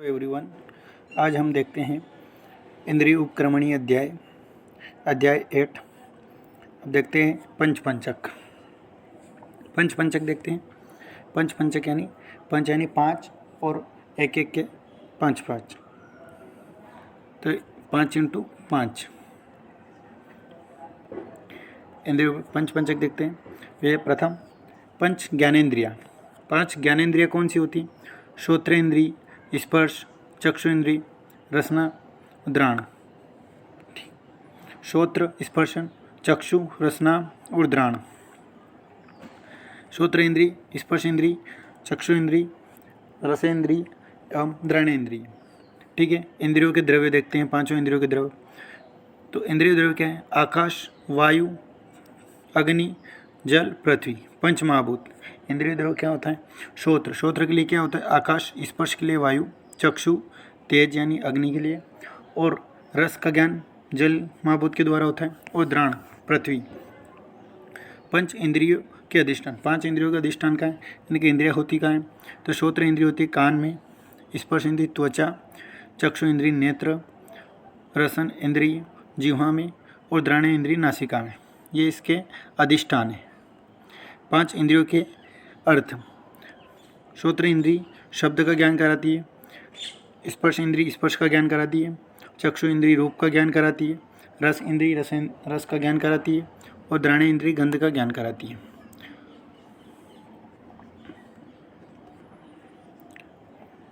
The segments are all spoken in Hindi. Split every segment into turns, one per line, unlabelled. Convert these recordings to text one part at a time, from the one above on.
Hello everyone. आज हम देखते हैं इंद्रिय उपक्रमणीय अध्याय 8। अब देखते हैं पंचपंचक। पंचपंचक देखते हैं। पंचपंचक यानी पाँच और एक एक के पाँच पाँच, तो 5 × 5 इंद्रिय पंचपंचक देखते हैं। वे प्रथम पंच ज्ञानेंद्रिया। 5 ज्ञानेंद्रिया कौन सी होती? श्रोत्रेंद्रिय, स्पर्श, चक्षु इंद्रिय, रसना, घ्राण। श्रोत्र, स्पर्शन, चक्षु, रसना और घ्राण। श्रोत्र इंद्रिय, स्पर्श इंद्रिय, चक्षु इंद्रिय, रसेंद्रिय एवं घ्राणेंद्रिय। ठीक है। इंद्रियों के द्रव्य देखते हैं। 5 इंद्रियों के द्रव्य। तो इंद्रिय द्रव्य क्या है? आकाश, वायु, अग्नि, जल, पृथ्वी। पंच महाभूत। इंद्रिय द्रव्य क्या होता है? श्रोत्र। श्रोत्र के लिए क्या होता है? आकाश। स्पर्श के लिए वायु। चक्षु तेज यानी अग्नि के लिए। और रस का ज्ञान जल महाभूत के द्वारा होता है। और घ्राण पृथ्वी। पंच इंद्रियों के अधिष्ठान। 5 इंद्रियों का अधिष्ठान का है, यानी कि इंद्रिया होती का है। तो श्रोत्र इंद्रिय होती है कान में, स्पर्श इंद्रिय त्वचा, चक्षु इंद्रिय नेत्र, रसन इंद्रिय जिह्वा में और घ्राण इंद्रिय नासिका में। ये इसके अधिष्ठान है। 5 इंद्रियों के अर्थ। श्रोत्र इंद्रिय शब्द का ज्ञान कराती है। स्पर्श इंद्रिय स्पर्श का ज्ञान कराती है। चक्षु इंद्रिय रूप का ज्ञान कराती है। रस इंद्रिय रस का ज्ञान कराती है। और घ्राण इंद्रिय गंध का ज्ञान कराती है।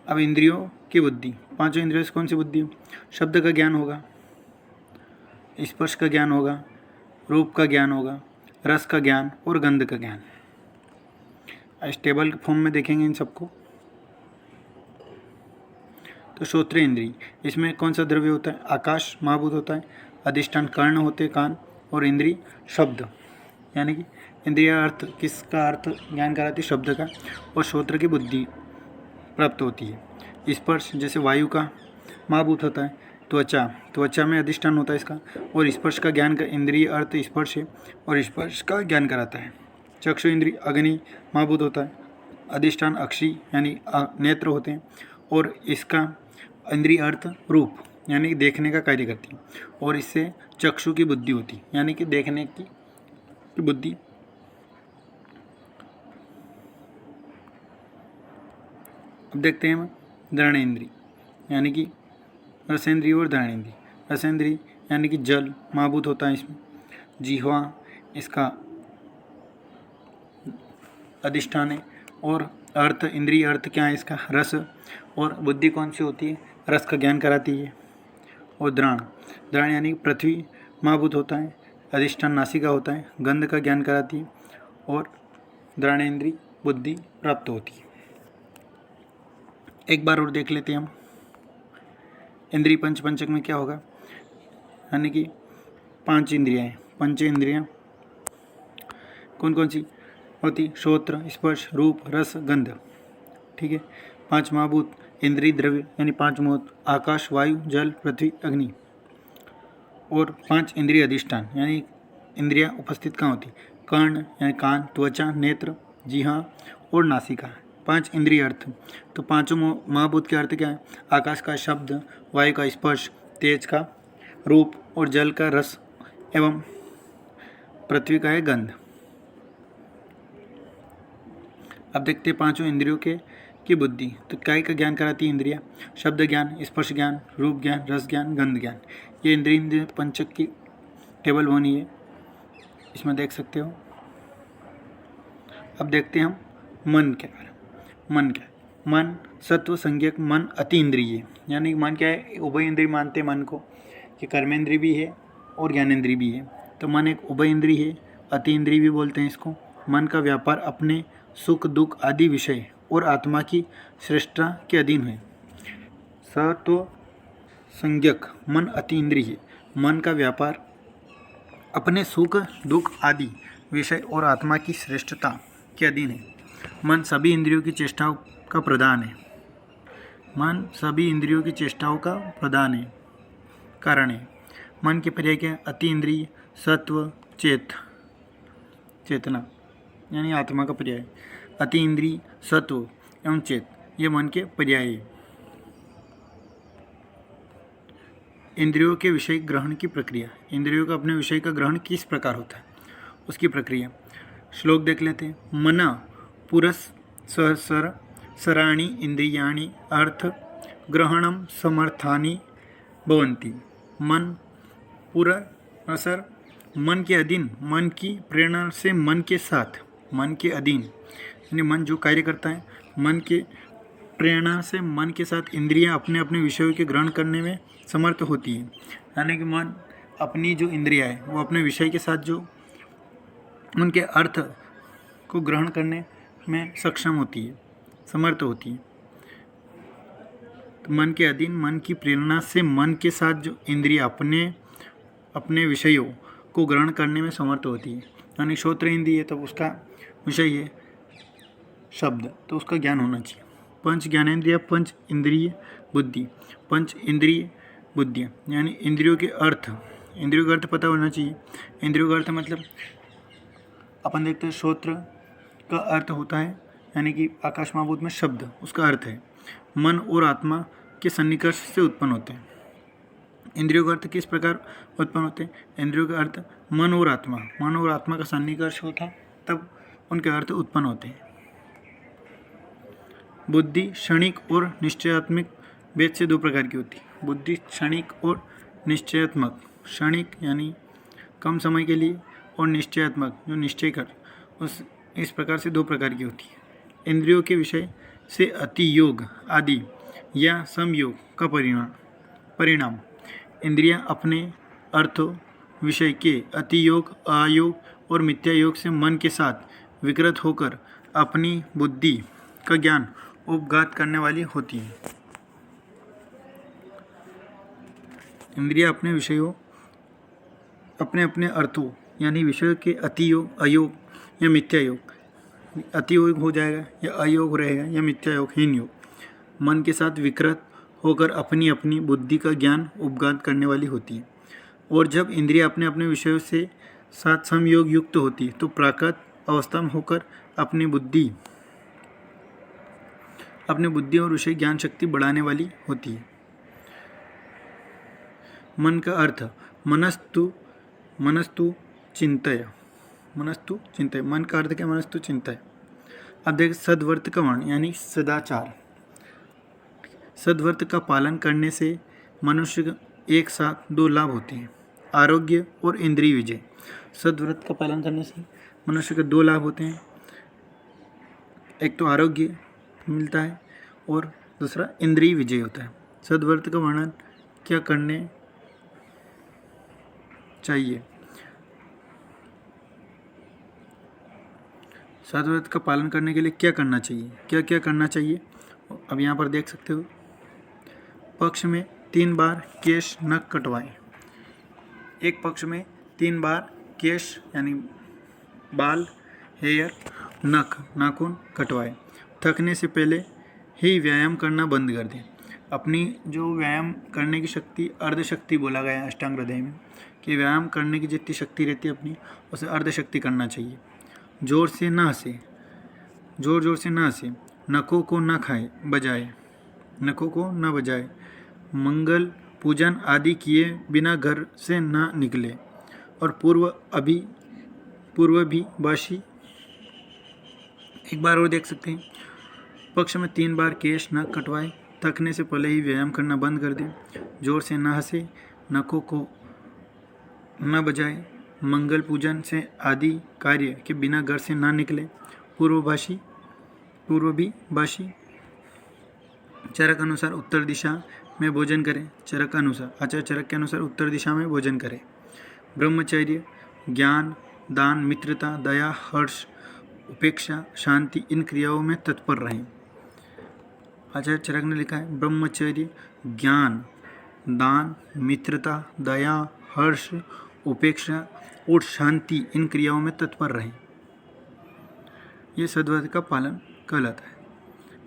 अब इंद्रियों की बुद्धि। 5 इंद्रियों से कौन सी बुद्धि? शब्द का ज्ञान होगा, स्पर्श का ज्ञान होगा, रूप का ज्ञान होगा, रस का ज्ञान और गंध का ज्ञान। इस टेबल के फॉर्म में देखेंगे इन सबको। तो श्रोत्र इंद्रिय, इसमें कौन सा द्रव्य होता है? आकाश महाभूत होता है। अधिष्ठान कर्ण होते हैं, कान। और इंद्रिय शब्द, यानी कि इंद्रिय अर्थ किसका अर्थ ज्ञान कराती है? शब्द का। और श्रोत्र की बुद्धि प्राप्त होती है। स्पर्श जैसे वायु का महाभूत होता है। त्वचा में अधिष्ठान होता है इसका। और स्पर्श का ज्ञान का इंद्रिय अर्थ स्पर्श है और स्पर्श का ज्ञान कराता है। चक्षु इंद्रिय अग्नि महाभूत होता है। अधिष्ठान अक्षी यानी नेत्र होते हैं। और इसका इंद्रिय अर्थ रूप यानी कि देखने का कार्य करती है। और इससे चक्षु की बुद्धि होती है, यानी कि देखने की बुद्धि। अब देखते हैं हम घ्राणेंद्रिय, यानी कि रसेंद्रिय और घ्राणेंद्रिय। रसेंद्रिय यानी कि जल महाभूत होता है इसमें। जिह्वा इसका अधिष्ठान है। और अर्थ इंद्रिय अर्थ क्या है इसका? रस। और बुद्धि कौन सी होती है? रस का ज्ञान कराती है। और घ्राण यानी पृथ्वी महाभूत होता है। अधिष्ठान नासिका होता है। गंध का ज्ञान कराती है। और घ्राणेंद्रिय बुद्धि प्राप्त होती है। एक बार और देख लेते हैं हम। इंद्रिय पंचक में क्या होगा? यानी कि 5 इंद्रियाँ हैं। पंच इंद्रियाँ कौन कौन सी होती? श्रोत्र, स्पर्श, रूप, रस, गंध। ठीक है। 5 महाभूत इंद्रिय द्रव्य यानी 5 महाभूत आकाश, वायु, जल, पृथ्वी, अग्नि। और 5 इंद्रिय अधिष्ठान यानी इंद्रियाँ उपस्थित कहाँ होती? कर्ण यानी कान, त्वचा, नेत्र, जिह्वा और नासिका। 5 इंद्रिय अर्थ। तो 5 महाभूत के अर्थ क्या है? आकाश का शब्द, वायु का स्पर्श, तेज का रूप और जल का रस एवं पृथ्वी का है गंध। अब देखते हैं 5 इंद्रियों की बुद्धि। तो काय का ज्ञान कराती है इंद्रिया? शब्द ज्ञान, स्पर्श ज्ञान, रूप ज्ञान, रस ज्ञान, गंध ज्ञान। ये इंद्रिय पंचक की टेबल बनी है, इसमें देख सकते हो। अब देखते हैं हम मन के बारे में। मन क्या है? मन सत्व संज्ञक मन अति इंद्रिय, यानी मन क्या है? उभय इंद्रिय मानते हैं मन को कि कर्मेंद्रिय भी है और ज्ञानेंद्रिय भी है। तो मन एक उभय इंद्रिय है, अति इंद्रिय भी बोलते हैं इसको। मन का व्यापार अपने सुख दुख आदि विषय और आत्मा की श्रेष्ठता के अधीन है। सत्व संज्ञक मन अति इंद्रिय है। मन का व्यापार अपने सुख दुख आदि विषय और आत्मा की श्रेष्ठता के अधीन है। मन सभी इंद्रियों की चेष्टाओं का प्रधान है। मन सभी इंद्रियों की चेष्टाओं का प्रधान है, कारण है। मन के पर्याय क्या है? अति इंद्रिय, सत्व, चेतना यानी आत्मा का पर्याय। अति इंद्रिय, सत्व एवं चेत ये मन के पर्याय है। इंद्रियों के विषय ग्रहण की प्रक्रिया, इंद्रियों का अपने विषय का ग्रहण किस प्रकार होता है उसकी प्रक्रिया। श्लोक देख लेते हैं। मना पुरस्सर सराणि इंद्रियाणि अर्थ ग्रहणम समर्थानि भवन्ति। मन पुरस्सर मन के अधीन, मन की प्रेरणा से, मन के साथ, मन के अधीन यानी मन जो कार्य करता है, मन के प्रेरणा से मन के साथ इंद्रियां अपने अपने विषयों के ग्रहण करने में समर्थ होती है। यानी कि मन अपनी जो इंद्रियां है वो अपने विषय के साथ जो उनके अर्थ को ग्रहण करने में सक्षम होती है, समर्थ होती है। तो मन के अधीन, मन की प्रेरणा से मन के साथ जो इंद्रियां अपने अपने विषयों को ग्रहण करने में समर्थ होती है। यानी श्रोत्र इंद्रिय है तो उसका विषय है शब्द, तो उसका ज्ञान होना चाहिए। पंच ज्ञानेंद्रिय, पंच इंद्रिय बुद्धि, पंच इंद्रिय बुद्धियाँ यानी इंद्रियों के अर्थ, इंद्रियों का अर्थ पता होना चाहिए। इंद्रियों का अर्थ मतलब अपन देखते हैं श्रोत्र का अर्थ होता है यानी कि आकाश महाभूत में शब्द, उसका अर्थ है मन और आत्मा के सन्निकर्ष से उत्पन्न होते हैं। इंद्रियों का अर्थ किस प्रकार उत्पन्न होते हैं? इंद्रियों का अर्थ मन और आत्मा का सन्निकर्ष होता है, तब उनके अर्थ उत्पन्न होते हैं। बुद्धि क्षणिक और निश्चयात्मक भेद से दो प्रकार की होती है। बुद्धि क्षणिक और निश्चयात्मक, क्षणिक यानी कम समय के लिए, और निश्चयात्मक जो निश्चय कर, उस इस प्रकार से दो प्रकार की होती है। इंद्रियों के विषय से अतियोग आदि या समयोग का परिणाम इंद्रियां अपने अर्थों विषय के अतियोग, अयोग और मिथ्यायोग से मन के साथ विकृत होकर अपनी बुद्धि का ज्ञान उपघात करने वाली होती है। इंद्रियां अपने विषयों, अपने अपने अर्थों यानी विषय के अतियोग, अयोग या मिथ्यायोग, अतियोग हो जाएगा या अयोग रहेगा या मिथ्यायोग, हीन योग, मन के साथ विकृत होकर अपनी अपनी बुद्धि का ज्ञान उपघात करने वाली होती है। और जब इंद्रियां अपने अपने विषयों से साथ समयोग युक्त होती है तो प्राकृत अवस्था में होकर अपनी बुद्धि और विषय ज्ञान शक्ति बढ़ाने वाली होती है। मन का अर्थ मनस्तु चिंतय, मन का अर्थ क्या? मनस्तु चिंतय। अब देख सद्वर्त का वर्ण यानी सदाचार, सद्वर्त का पालन करने से मनुष्य का एक साथ दो लाभ होते हैं, आरोग्य और इंद्रिय विजय। सद्व्रत का पालन करने से मनुष्य के दो लाभ होते हैं, एक तो आरोग्य मिलता है और दूसरा इंद्रिय विजय होता है। सद्व्रत का वर्णन क्या करने चाहिए? सद्व्रत का पालन करने के लिए क्या करना चाहिए, क्या क्या करना चाहिए? अब यहाँ पर देख सकते हो। पक्ष में 3 बार केश नख कटवाएं। एक पक्ष में 3 बार केश यानी बाल, हेयर, नख, नाखून कटवाएं। थकने से पहले ही व्यायाम करना बंद कर दें। अपनी जो व्यायाम करने की शक्ति, अर्ध शक्ति बोला गया है अष्टांग हृदय में, कि व्यायाम करने की जितनी शक्ति रहती है अपनी, उसे अर्ध शक्ति करना चाहिए। जोर से ना हंसे, जोर से ना हंसे। नखों को न खाए बजाए, नखों को न बजाए। मंगल पूजन आदि किए बिना घर से न निकले। और पूर्व भी बाशी, एक बार और देख सकते हैं। पक्ष में 3 बार केश न कटवाए। थकने से पहले ही व्यायाम करना बंद कर दें। जोर से न हंसे, नखों को न बजाए। मंगल पूजन से आदि कार्य के बिना घर से ना निकले। पूर्व भी बाशी। चरक अनुसार उत्तर दिशा में भोजन करें। चरक अनुसार, आचार्य चरक के अनुसार उत्तर दिशा में भोजन करें। ब्रह्मचर्य, ज्ञान, दान, मित्रता, दया, हर्ष, उपेक्षा, शांति, इन क्रियाओं में तत्पर रहें। आचार्य चरक ने लिखा है ब्रह्मचर्य, ज्ञान, दान, मित्रता, दया, हर्ष, उपेक्षा और शांति, इन क्रियाओं में तत्पर रहें। ये सद्व्रत का पालन कहलाता है।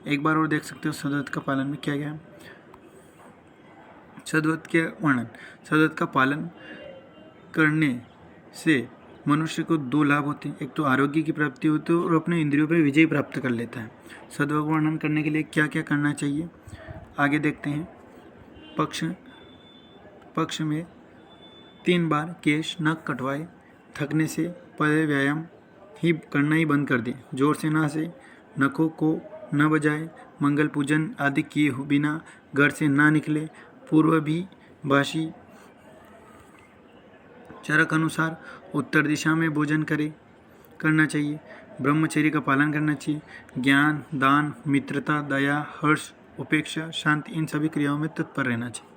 एक बार और देख सकते हो सद्व्रत का पालन में क्या गया। सद्व्रत के वर्णन। सद्व्रत का पालन करने से मनुष्य को 2 लाभ होते हैं। एक तो आरोग्य की प्राप्ति होती है और अपने इंद्रियों पर विजय प्राप्त कर लेता है। सद्व्रत का वर्णन करने के लिए क्या क्या करना चाहिए आगे देखते हैं। पक्ष पक्ष में 3 बार केश नख कटवाए। थकने से पहले व्यायाम ही करना ही बंद कर दें। जोर से ना हंसे, नखों को न बजाए, मंगल पूजन आदि किए बिना घर से ना निकले, पूर्व भी भाषी चरक अनुसार उत्तर दिशा में भोजन करना चाहिए। ब्रह्मचर्य का पालन करना चाहिए। ज्ञान, दान, मित्रता, दया, हर्ष, उपेक्षा, शांति इन सभी क्रियाओं में तत्पर रहना चाहिए।